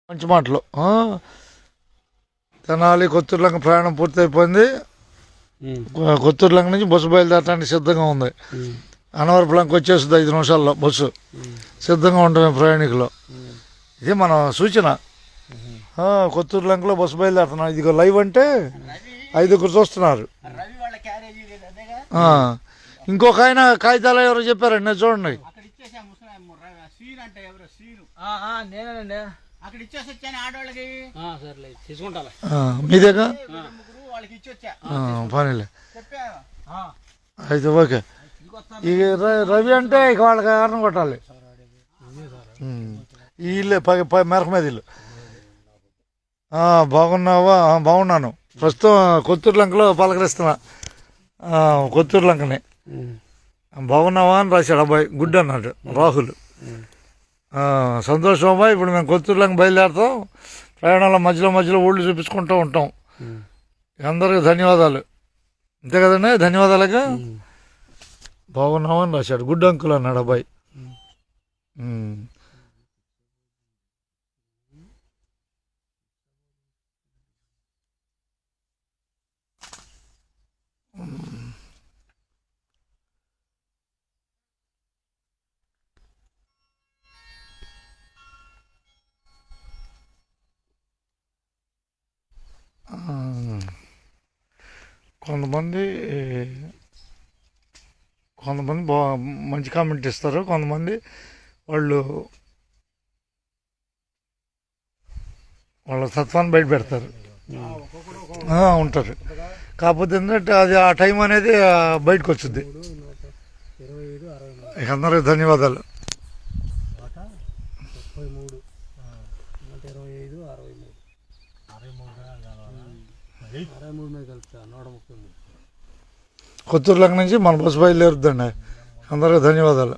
మంచి మాటలు. తెనాలి కొత్తూరులంక ప్రయాణం పూర్తయిపోయింది. కొత్తూరులంక నుంచి బస్సు బయలుదేరడానికి సిద్ధంగా ఉంది. అనవరపులంక వచ్చేస్తుంది 5 నిమిషాల్లో బస్సు. సిద్ధంగా ఉంటామే ప్రయాణికులు. ఇది మన సూచన. కొత్తూరులంకలో బస్సు బయలుదేరుతున్నాం. ఇదిగో లైవ్ అంటే 5 చూస్తున్నారు. ఇంకొక ఆయన కాగితాలు ఎవరు చెప్పారండి, నేను చూడండి. మీదేగా పనిలే అయితే ఓకే. ఇక రవి అంటే ఇక వాళ్ళకి కారణం కొట్టాలి. వీళ్ళే మెరక మీద ఇల్లు. బాగున్నావా? బాగున్నాను. ప్రస్తుతం కొత్తూరులంకలో పలకరిస్తున్నా. కొత్తూరులంకని బాగున్నావా అని రాశాడు అబ్బాయి. గుడ్ అన్నాడు రాహుల్. సంతోషం అబ్బాయి. ఇప్పుడు మేము కొత్తూరులంక బయలుదేరుతాం. ప్రయాణాల మధ్యలో ఊళ్ళు చూపించుకుంటూ ఉంటాం. అందరికి ధన్యవాదాలు. అంతే కదండి, ధన్యవాదాలుగా. బాగున్నావా అని రాశాడు. గుడ్ అంకుల్ అన్నాడు అబ్బాయి. కొంతమంది మంచి కామెంట్ ఇస్తారు. కొంతమంది వాళ్ళ తత్వాన్ని బయట పెడతారు ఉంటారు. కాకపోతే ఏంటంటే అది ఆ టైం అనేది బయటకు వచ్చింది. ఇక అందరికి ధన్యవాదాలు. కొత్తూరులంక నుంచి మన బస్సు బయలుదేరుద్దండి. అందరికీ ధన్యవాదాలు.